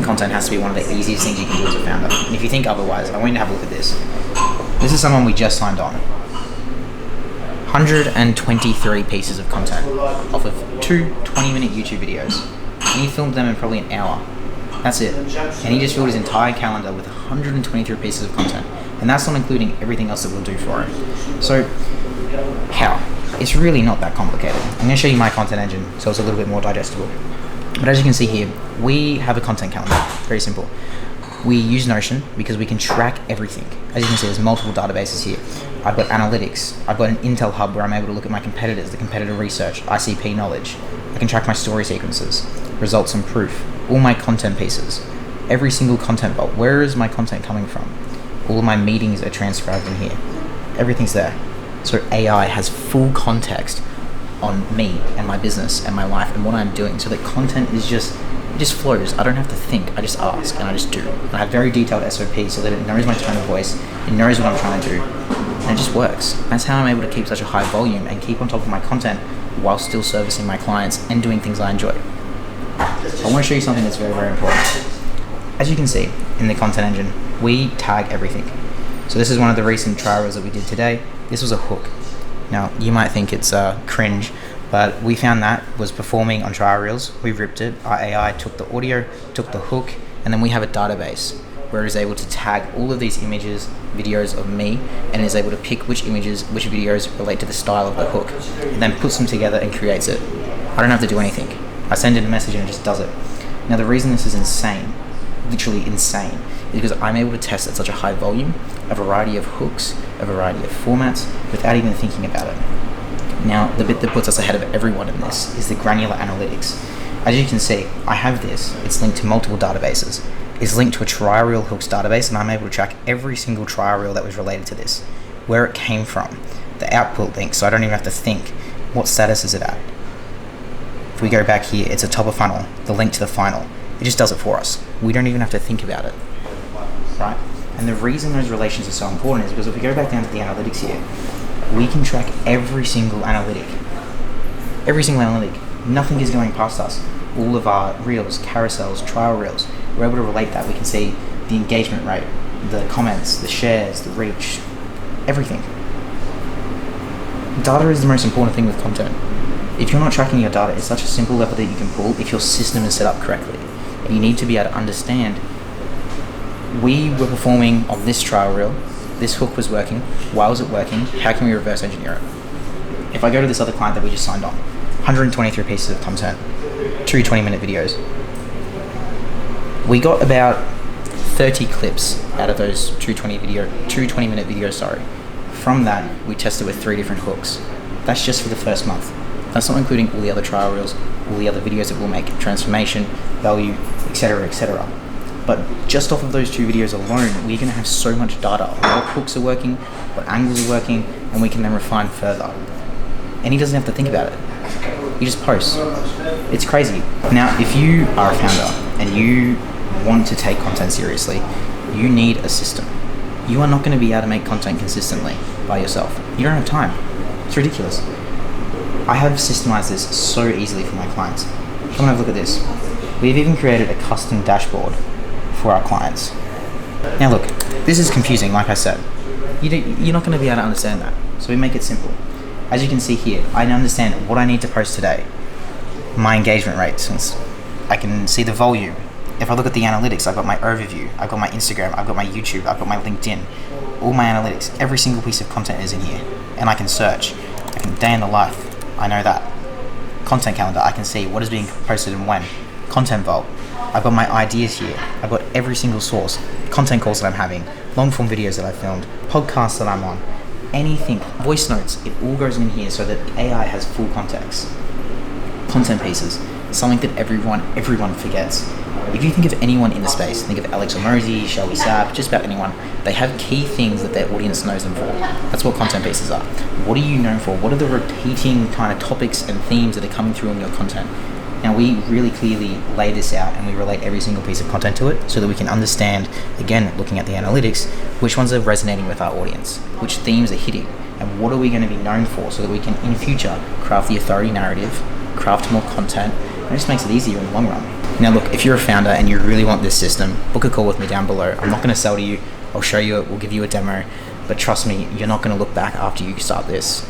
content has to be one of the easiest things you can do as a founder. And if you think otherwise, I want you to have a look at this. This is someone we just signed on. 123 pieces of content off of 2 20-minute YouTube videos. And he filmed them in probably an hour. That's it. And he just filled his entire calendar with 123 pieces of content. And that's not including everything else that we'll do for him. So, how? It's really not that complicated. I'm going to show you my content engine so it's a little bit more digestible. But as you can see here, we have a content calendar. Very simple. We use Notion because we can track everything. As you can see, there's multiple databases here. I've got analytics. I've got an Intel hub where I'm able to look at my competitors, the competitor research, ICP knowledge. I can track my story sequences, results and proof, all my content pieces, every single content vault. Where is my content coming from? All of my meetings are transcribed in here. Everything's there. So AI has full context on me and my business and my life and what I'm doing, so that content is just flows. I don't have to think. I just ask and I just do. And I have very detailed SOPs so that it knows my tone of voice, it knows what I'm trying to do, and it just works. That's how I'm able to keep such a high volume and keep on top of my content while still servicing my clients and doing things I enjoy. I want to show you something that's very, very important. As you can see in the content engine, we tag everything. So this is one of the recent trial reels that we did today. This was a hook. Now, you might think it's cringe, but we found that was performing on trial reels. We ripped it. Our AI took the audio, took the hook, and then we have a database where it is able to tag all of these images, videos of me, and is able to pick which images, which videos relate to the style of the hook, and then puts them together and creates it. I don't have to do anything. I send it a message and it just does it. Now, the reason this is insane, literally insane, is because I'm able to test at such a high volume, a variety of hooks, a variety of formats, without even thinking about it. Now, the bit that puts us ahead of everyone in this is the granular analytics. As you can see, I have this. It's linked to multiple databases. It's linked to a trial reel hooks database, and I'm able to track every single trial reel that was related to this, where it came from, the output link, so I don't even have to think, what status is it at? If we go back here, it's a top of funnel, the link to the final. It just does it for us. We don't even have to think about it, right? And the reason those relations are so important is because if we go back down to the analytics here, we can track every single analytic. Every single analytic. Nothing is going past us. All of our reels, carousels, trial reels, we're able to relate that. We can see the engagement rate, the comments, the shares, the reach, everything. Data is the most important thing with content. If you're not tracking your data, it's such a simple lever that you can pull if your system is set up correctly. And you need to be able to understand, we were performing on this trial reel, this hook was working, why was it working, how can we reverse engineer it? If I go to this other client that we just signed on, 123 pieces of content, 2 20-minute videos. We got about 30 clips out of those 2 20-minute videos. From that, we tested with 3 different hooks. That's just for the first month. That's not including all the other trial reels, all the other videos that we'll make, transformation, value, etc., etc. But just off of those 2 videos alone, we're going to have so much data on what hooks are working, what angles are working, and we can then refine further. And he doesn't have to think about it. You just post. It's crazy. Now, if you are a founder and you want to take content seriously, you need a system. You are not going to be able to make content consistently by yourself. You don't have time. It's ridiculous. I have systemized this so easily for my clients. Come and have a look at this. We've even created a custom dashboard for our clients. Now look, this is confusing, like I said. You're not going to be able to understand that. So we make it simple. As you can see here, I understand what I need to post today. My engagement rate, since I can see the volume. If I look at the analytics, I've got my overview, I've got my Instagram, I've got my YouTube, I've got my LinkedIn. All my analytics, every single piece of content is in here. And I can search. I can day in the life. I know that. Content calendar, I can see what is being posted and when. Content vault. I've got my ideas here. I've got every single source. Content calls that I'm having. Long form videos that I filmed. Podcasts that I'm on. Anything. Voice notes. It all goes in here so that AI has full context. Content pieces. Something that everyone forgets. If you think of anyone in the space, think of Alex Hormozi, Shelby Sapp, just about anyone, they have key things that their audience knows them for. That's what content pieces are. What are you known for? What are the repeating kind of topics and themes that are coming through in your content? Now, we really clearly lay this out and we relate every single piece of content to it so that we can understand, again, looking at the analytics, which ones are resonating with our audience, which themes are hitting, and what are we going to be known for so that we can, in future, craft the authority narrative, craft more content, and it just makes it easier in the long run. Now look, if you're a founder and you really want this system, book a call with me down below. I'm not going to sell to you. I'll show you it. We'll give you a demo. But trust me, you're not going to look back after you start this.